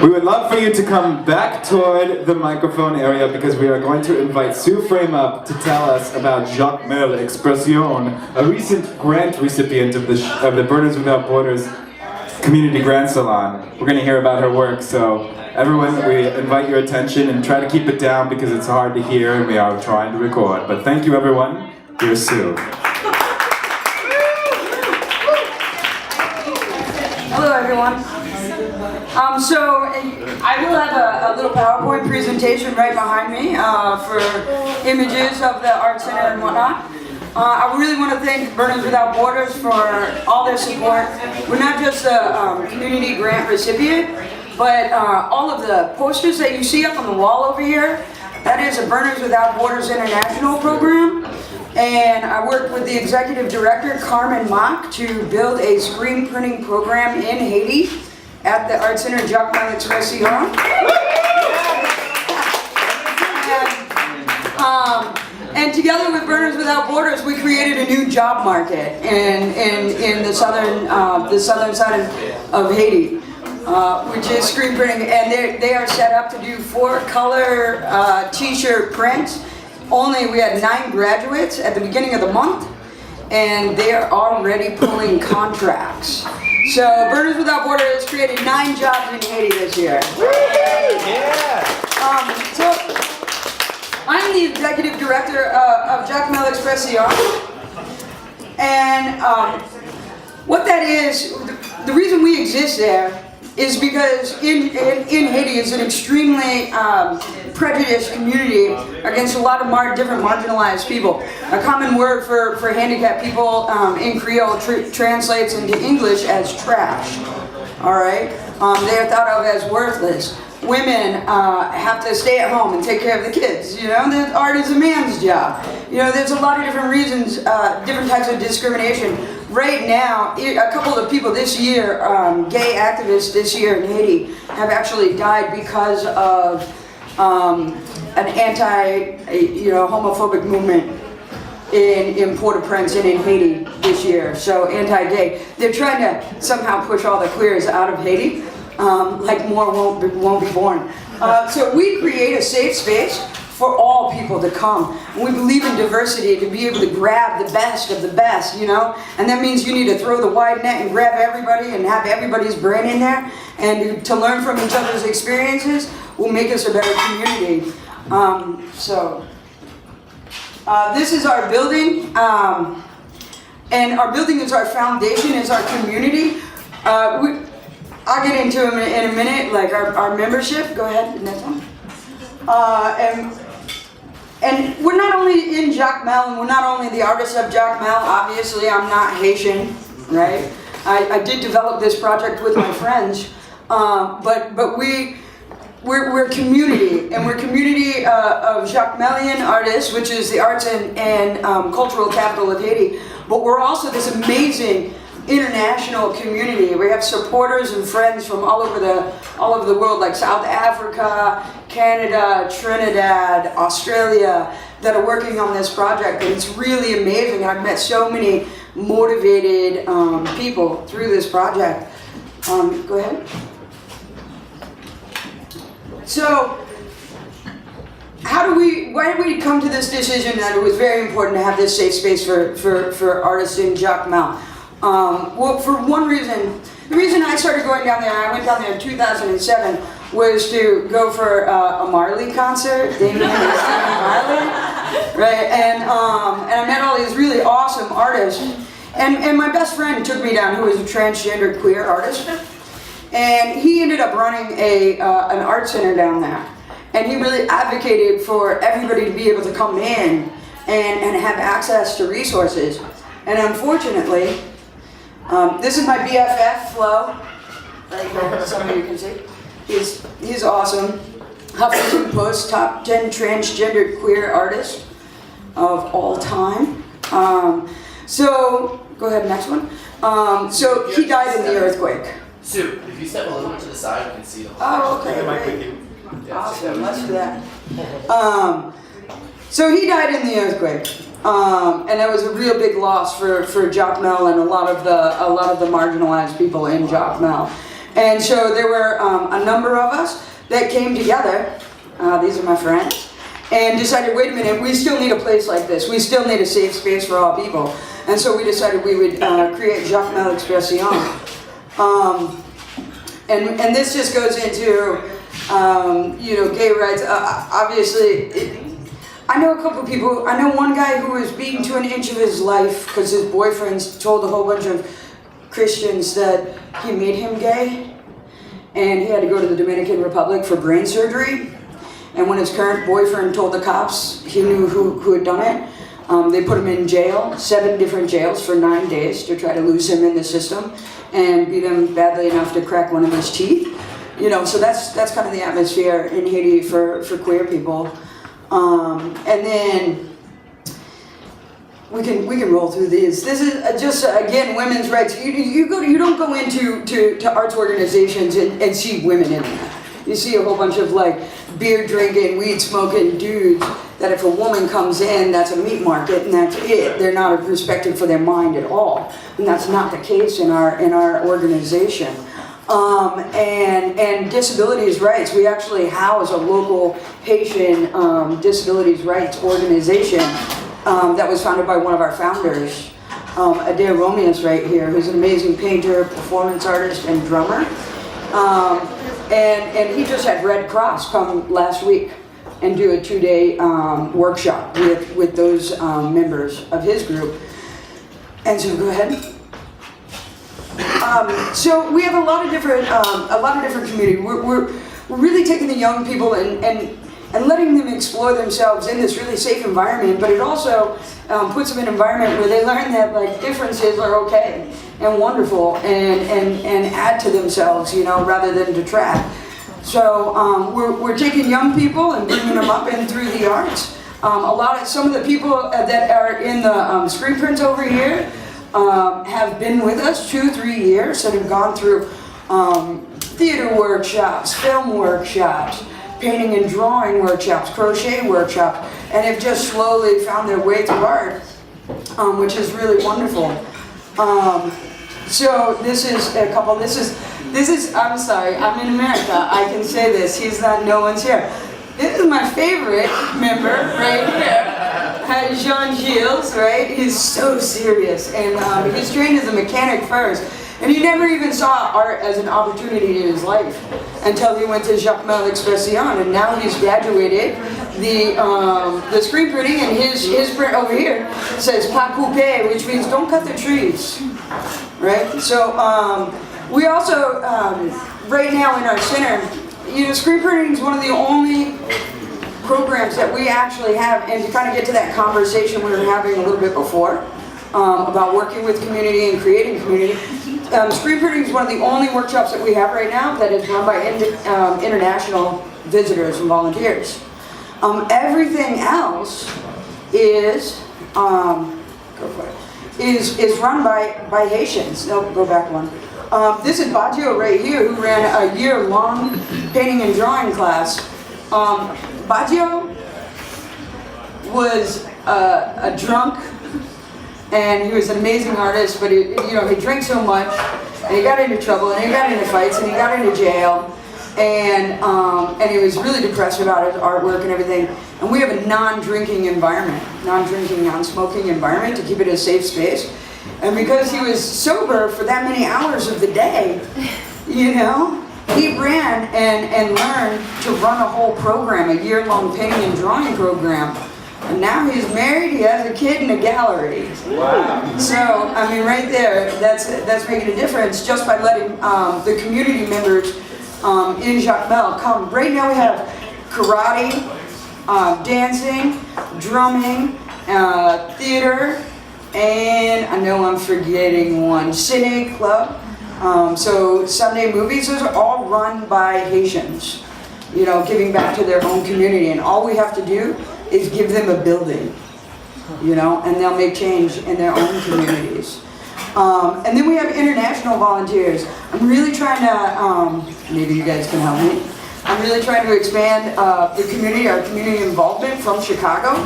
We would love for you to come back toward the microphone area because we are going to invite Sue Frame up to tell us about Jakmel Ekspresyon, a recent grant recipient of the Burners Without Borders Community Grant Salon. We're going to hear about her work, so everyone, we invite your attention and try to keep it down because it's hard to hear and we are trying to record. But thank you everyone. Here's Sue. Hello everyone. So I will have a little PowerPoint presentation right behind me for images of the Art Center and whatnot. I really want to thank Burners Without Borders for all their support. We're not just a community grant recipient, but all of the posters that you see up on the wall over here, that is a Burners Without Borders International program. And I worked with the executive director, Carmen Mock, to build a screen printing program in Haiti at the Art Center Jakmel Ekspresyon. And together with Burners Without Borders, we created a new job market in the southern side of Haiti, which is screen printing. And they are set up to do 4-color t-shirt prints. We had 9 graduates at the beginning of the month, and they are already pulling contracts. So Burners Without Borders has created 9 jobs in Haiti this year. So I'm the executive director of Jakmel Ekspresyon, and what that is, the reason we exist there is because in Haiti is an extremely prejudiced community against a lot of different marginalized people. A common word for handicapped people in Creole translates into English as trash. All right, they are thought of as worthless. Women have to stay at home and take care of the kids. You know, the art is a man's job. You know, there's a lot of different reasons, different types of discrimination. Right now, a couple of people this year, gay activists this year in Haiti, have actually died because of an homophobic movement in Port-au-Prince and in Haiti this year. So anti-gay. They're trying to somehow push all the queers out of Haiti. Like more won't be born. So we create a safe space for all people to come. And we believe in diversity, to be able to grab the best of the best, you know? And that means you need to throw the wide net and grab everybody and have everybody's brain in there. And to learn from each other's experiences will make us a better community. This is our building. And our building is our foundation, is our community. I'll get into them in a minute, like our membership. Go ahead, the next one. And we're not only in Jakmel, and we're not only the artists of Jakmel. Obviously, I'm not Haitian, right? I did develop this project with my friends, but we're community, and we're community of Jakmelian artists, which is the arts and cultural capital of Haiti. But we're also this amazing international community. We have supporters and friends from all over the world, like South Africa, Canada, Trinidad, Australia, that are working on this project, and it's really amazing. I've met so many motivated people through this project. Go ahead. So, why did we come to this decision that it was very important to have this safe space for artists in Jakmel? Well, for one reason, the reason I started going down there, I went down there in 2007, was to go for a Marley concert, Damien and Stephen Marley, right? And I met all these really awesome artists. And my best friend took me down, who is a transgender queer artist. And he ended up running an art center down there. And he really advocated for everybody to be able to come in and have access to resources. And unfortunately, this is my BFF, Flo, right here, some of you can see. He's awesome. Huffington Post, top 10 transgender queer artist of all time. So, go ahead, next one. So, he died in the earthquake. Sue, if you step a little bit to the side, you can see the whole Oh, okay, great. Awesome, let's do that. So he died in the earthquake, and that was a real big loss for Jakmel and a lot of the marginalized people in Jakmel. And so there were a number of us that came together, these are my friends, and decided, wait a minute, we still need a place like this. We still need a safe space for all people. And so we decided we would create Jakmel Ekspresyon. And this just goes into, gay rights. Obviously, I know a couple of people. I know one guy who was beaten to an inch of his life because his boyfriends told a whole bunch of Christians that he made him gay, and he had to go to the Dominican Republic for brain surgery. And when his current boyfriend told the cops he knew who had done it, they put him in jail, 7 different jails for 9 days to try to lose him in the system and beat him badly enough to crack one of his teeth. So that's kind of the atmosphere in Haiti for queer people. And then we can roll through these. This is just again women's rights. You don't go into arts organizations and see women in there. You see a whole bunch of like beer drinking, weed smoking dudes that if a woman comes in, that's a meat market and that's it. They're not respected for their mind at all, and that's not the case in our organization. And disabilities rights. We actually house a local Haitian disabilities rights organization that was founded by one of our founders, Adair Romeus right here, who's an amazing painter, performance artist, and drummer. And he just had Red Cross come last week and do a 2-day workshop with those members of his group. And so go ahead. So we have a lot of different community. We're really taking the young people and letting them explore themselves in this really safe environment, but it also puts them in an environment where they learn that like differences are okay and wonderful and add to themselves, rather than detract. So we're taking young people and bringing them up in through the arts. Some of the people that are in the screen prints over here have been with us 2-3 years and have gone through theater workshops, film workshops, painting and drawing workshops, crochet workshops, and have just slowly found their way through art, which is really wonderful. So this is a couple. This is. I'm sorry. I'm in America. I can say this. He's not. No one's here. This is my favorite member right here, Jean Gilles. Right? He's so serious, and he's trained as a mechanic first, and he never even saw art as an opportunity in his life until he went to Jakmel Ekspresyon, and now he's graduated. The screen printing, and his print over here says "pas couper," which means don't cut the trees. Right? So we also right now in our center. Screen printing is one of the only programs that we actually have, and to kind of get to that conversation we were having a little bit before about working with community and creating community. Screen printing is one of the only workshops that we have right now that is run by international visitors and volunteers. Everything else is is run by Haitians. No, go back one. This is Baggio right here, who ran a year-long painting and drawing class. Baggio was a drunk, and he was an amazing artist, but he drank so much, and he got into trouble, and he got into fights, and he got into jail, and he was really depressed about his artwork and everything. And we have a non-drinking environment, non-smoking environment to keep it a safe space. And because he was sober for that many hours of the day, he ran and learned to run a whole program, a year-long painting and drawing program. And now he's married, he has a kid and a gallery. Wow. So, right there, that's making a difference just by letting the community members in Jakmel come. Right now we have karate, dancing, drumming, theater, and I know I'm forgetting one, Cine Club. So Sunday movies, those are all run by Haitians, giving back to their own community. And all we have to do is give them a building, and they'll make change in their own communities. And then we have international volunteers. I'm really trying to, maybe you guys can help me. I'm really trying to expand our community involvement from Chicago.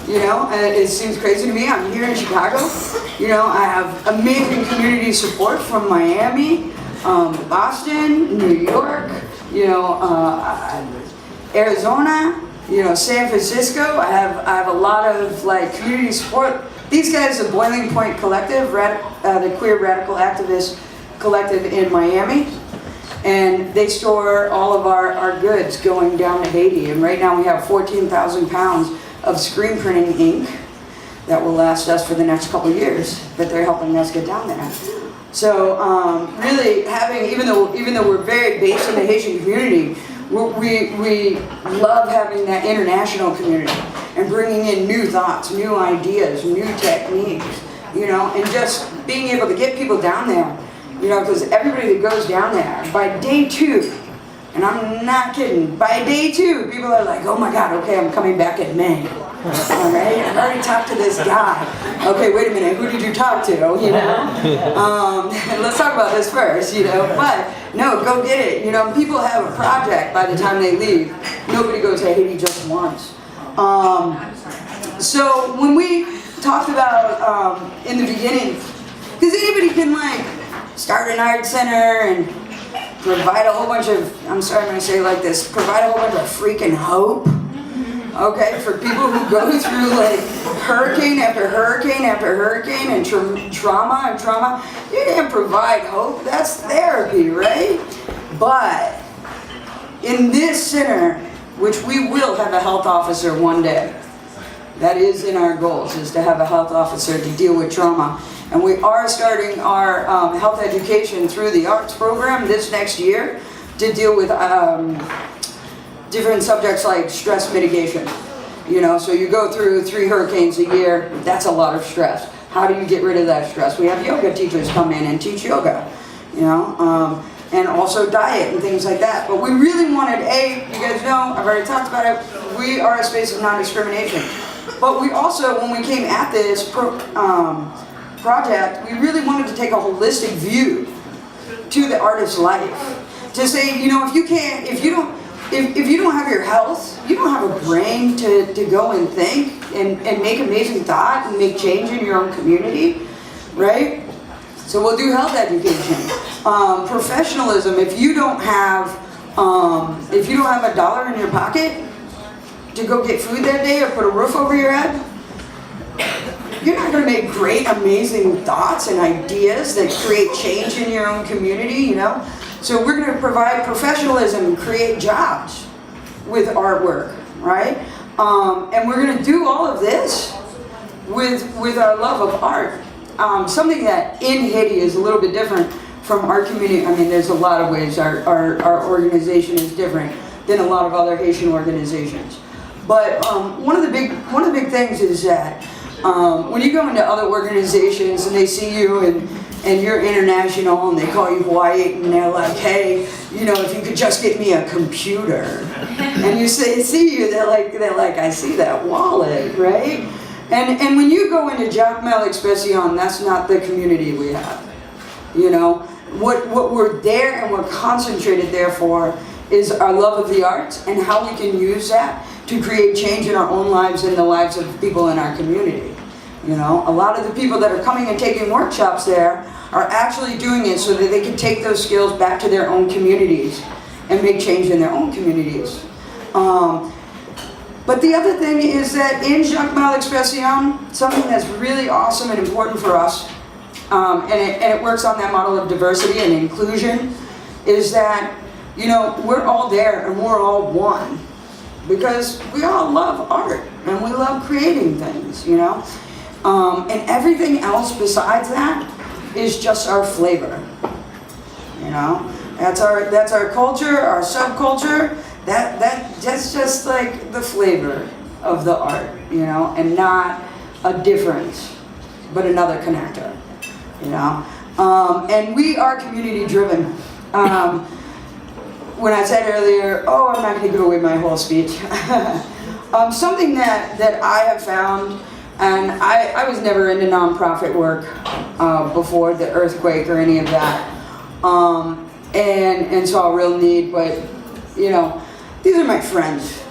It seems crazy to me. I'm here in Chicago. I have amazing community support from Miami, Boston, New York, Arizona, San Francisco. I have a lot of like community support. These guys, the Boiling Point Collective, the Queer Radical Activist Collective in Miami, and they store all of our goods going down to Haiti. And right now we have 14,000 pounds of screen printing ink that will last us for the next couple of years, but they're helping us get down there. So really having, even though we're very based in the Haitian community, we love having that international community and bringing in new thoughts, new ideas, new techniques, and just being able to get people down there, because everybody that goes down there, by day 2, and I'm not kidding, by day 2, people are like, oh my God, okay, I'm coming back in May. All right, I've already talked to this guy. Okay, wait a minute, who did you talk to, let's talk about this first, but no, go get it. People have a project by the time they leave. Nobody goes to Haiti just once. So when we talked about in the beginning, because anybody can like start an art center and provide a whole bunch of, I'm sorry I'm going to say it like this, provide a whole bunch of freaking hope, okay, for people who go through like hurricane after hurricane after hurricane and trauma and trauma. You can provide hope, that's therapy, right? But in this center, which we will have a health officer one day, that is in our goals, is to have a health officer to deal with trauma. And we are starting our health education through the arts program this next year to deal with different subjects like stress mitigation. So you go through 3 hurricanes a year, that's a lot of stress. How do you get rid of that stress? We have yoga teachers come in and teach yoga, and also diet and things like that. But we really wanted, you guys know, I've already talked about it, we are a space of non-discrimination. But we also, when we came at this project, we really wanted to take a holistic view to the artist's life. To say, if you don't have your health, you don't have a brain to go and think and make amazing thought and make change in your own community, right? So we'll do health education. Professionalism, if you don't have $1 in your pocket to go get food that day or put a roof over your head, you're not going to make great, amazing thoughts and ideas that create change in your own community, So we're going to provide professionalism and create jobs with artwork, right? And we're going to do all of this with our love of art. Something that in Haiti is a little bit different from our community. I mean, there's a lot of ways our organization is different than a lot of other Haitian organizations. But one of the big things is that when you go into other organizations and they see you and you're international and they call you white and they're like, hey, if you could just get me a computer, and you see you, they're like, I see that wallet, right? And when you go into Jakmel Ekspresyon, that's not the community we have. What we're there and we're concentrated there for is our love of the arts and how we can use that to create change in our own lives and the lives of people in our community. A lot of the people that are coming and taking workshops there are actually doing it so that they can take those skills back to their own communities and make change in their own communities. But the other thing is that in Jakmel Ekspresyon, something that's really awesome and important for us, and it works on that model of diversity and inclusion, is that, we're all there and we're all one. Because we all love art and we love creating things, and everything else besides that is just our flavor. That's our culture, our subculture. That's just like the flavor of the art, and not a difference, but another connector, And we are community driven. When I said earlier, I'm not going to give away my whole speech. Something that I have found, and I was never into nonprofit work before the earthquake or any of that, and saw a real need, but these are my friends,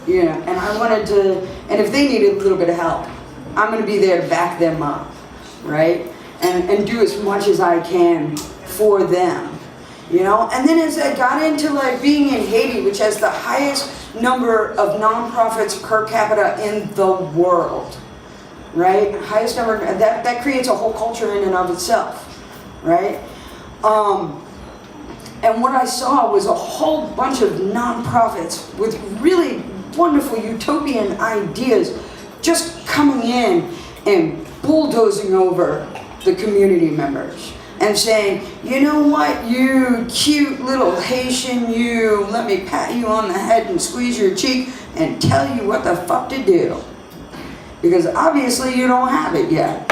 and I wanted to, and if they needed a little bit of help, I'm going to be there to back them up, right, and do as much as I can for them. you know? And then as I got into like being in Haiti, which has the highest number of nonprofits per capita in the world, right? Highest number, that creates a whole culture in and of itself, right? And what I saw was a whole bunch of nonprofits with really wonderful utopian ideas just coming in and bulldozing over the community members and saying, you know what, you cute little Haitian, you, let me pat you on the head and squeeze your cheek and tell you what the fuck to do. Because obviously you don't have it yet,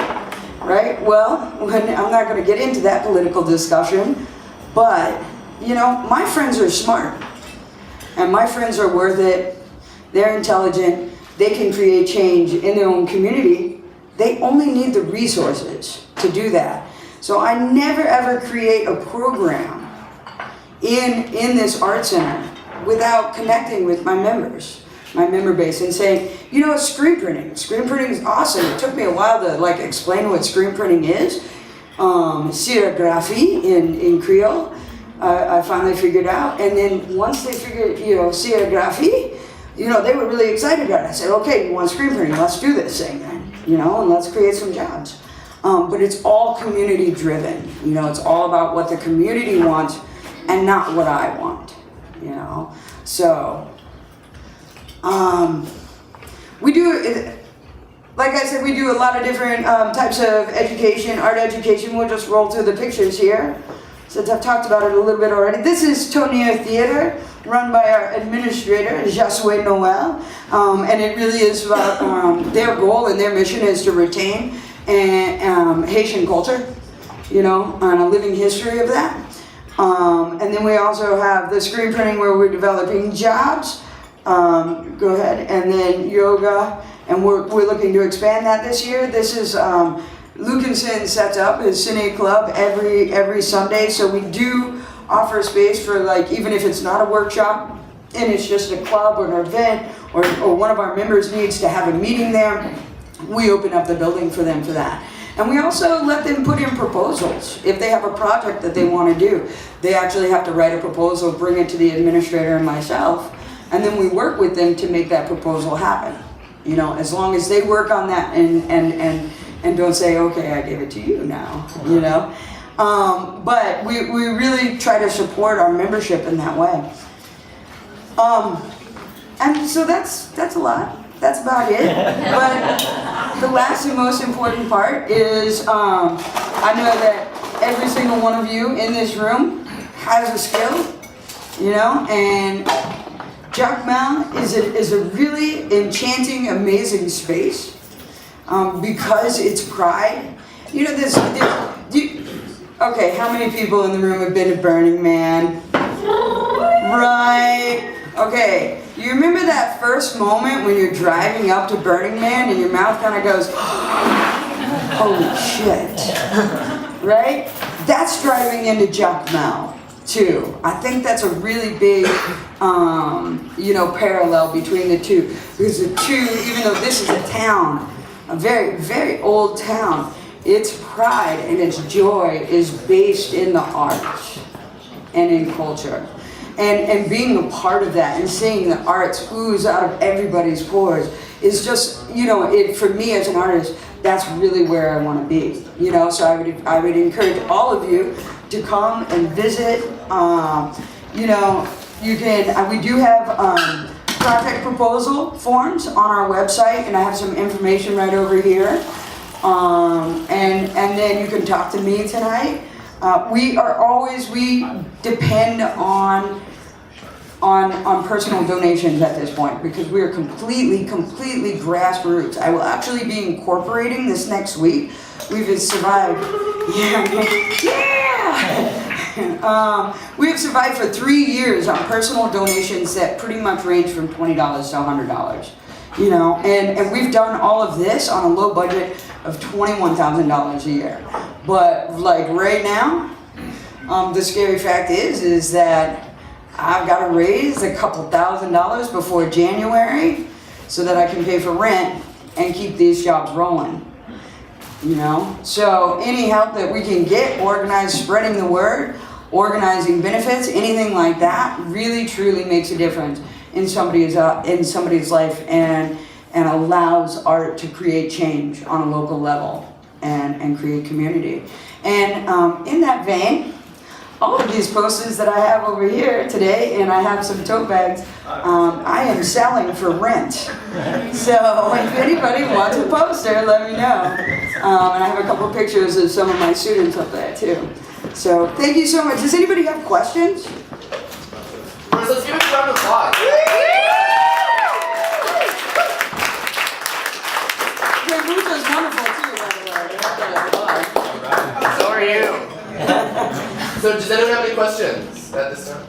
right? Well, I'm not going to get into that political discussion, but, you know, my friends are smart, and my friends are worth it. They're intelligent. They can create change in their own community. They only need the resources to do that. So I never ever create a program in this art center without connecting with my members, my member base, and saying, you know, screen printing. Screen printing is awesome. It took me a while to like explain what screen printing is. Serigraphy in Creole. I finally figured out, and then once they figured, you know, serigraphy, you know, they were really excited about it. I said, okay, you want screen printing? Let's do this thing then, you know, and let's create some jobs. But it's all community driven, you know, it's all about what the community wants and not what I want, you know. So, we do, like I said, we do a lot of different types of education, art education. We'll just roll through the pictures here, since I've talked about it a little bit already. This is Tonnier Theater, run by our administrator, Jasmel Noel, and it really is about their goal and their mission is to retain Haitian culture, you know, and a living history of that. And then we also have the screen printing where we're developing jobs. Go ahead, and then yoga, and we're looking to expand that this year. This is Lucanson sets up his Cine Club every Sunday, so we do offer space for, like, even if it's not a workshop and it's just a club or an event, or one of our members needs to have a meeting there, we open up the building for them for that. And we also let them put in proposals. If they have a project that they want to do, they actually have to write a proposal, bring it to the administrator and myself, and then we work with them to make that proposal happen. You know, as long as they work on that and don't say, okay, I give it to you now, you know. But we really try to support our membership in that way. And so that's a lot. That's about it. But the last and most important part is I know that every single one of you in this room has a skill, you know, and Jakmel is a really enchanting, amazing space because it's pride. You know, okay, how many people in the room have been to Burning Man? Right. Okay, you remember that first moment when you're driving up to Burning Man and your mouth kind of goes, holy shit, right? That's driving into Jakmel too. I think that's a really big, you know, parallel between the two. Because the two, even though this is a town, a very, very old town, its pride and its joy is based in the arts and in culture. And being a part of that and seeing the arts ooze out of everybody's pores is just, you know, for me as an artist, that's really where I want to be. You know, so I would encourage all of you to come and visit. You know, you can, we do have project proposal forms on our website, and I have some information right over here. And then you can talk to me tonight. We depend on personal donations at this point because we are completely grassroots. I will actually be incorporating this next week. We've survived. We have survived for 3 years on personal donations that pretty much range from $20 to $100. You know, and we've done all of this on a low budget of $21,000 a year. But like right now, the scary fact is that I've got to raise a couple $1,000s before January so that I can pay for rent and keep these jobs rolling. You know, so any help that we can get, organized, spreading the word, organizing benefits, anything like that, really truly makes a difference in somebody's life and allows art to create change on a local level and create community. And in that vein, all of these posters that I have over here today, and I have some tote bags, I am selling for rent. So if anybody wants a poster, let me know. And I have a couple pictures of some of my students up there too. So thank you so much. Does anybody have questions? Let's give it a round of applause. Yeah, Ruth's wonderful too, by the way. So are you. So does anyone have any questions at this time?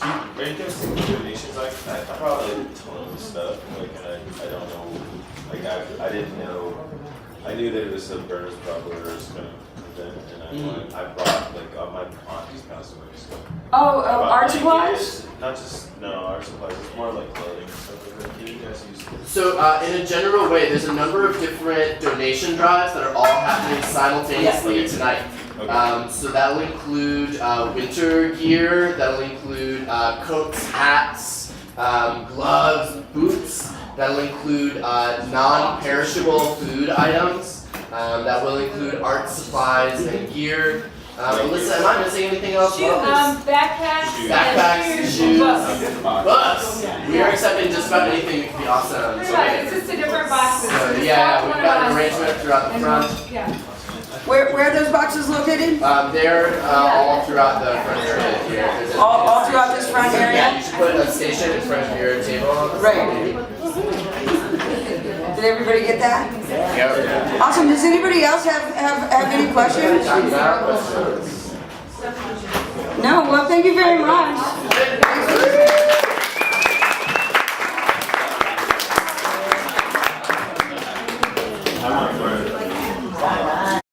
Are you guys taking donations? I probably did a ton of stuff, like, and I don't know, like, I didn't know, I knew that it was a Burners Bubblers kind of event, and I brought, like, my auntie's passed away, so. Oh, I brought art supplies? Not just, no, art supplies, it's more like clothing and stuff like that. Can you guys use this? So in a general way, there's a number of different donation drives that are all happening simultaneously tonight. Okay. So that will include winter gear, that will include coats, hats, gloves, boots, that will include non-perishable food items, that will include art supplies and gear. Alyssa, am I missing anything else? Backpacks, Backpacks, shoes, books. books. We are accepting just about anything that could be awesome. Pretty much, it's just a different boxes. So, yeah, we've got an arrangement throughout the front. Yeah. Where are those boxes located? They're all throughout the front area here. All throughout this front Yeah, area? you should put a station in front of your table. Right. Did everybody get that? Yep. Awesome. Does anybody else have any questions? No? Well, thank you very much. I want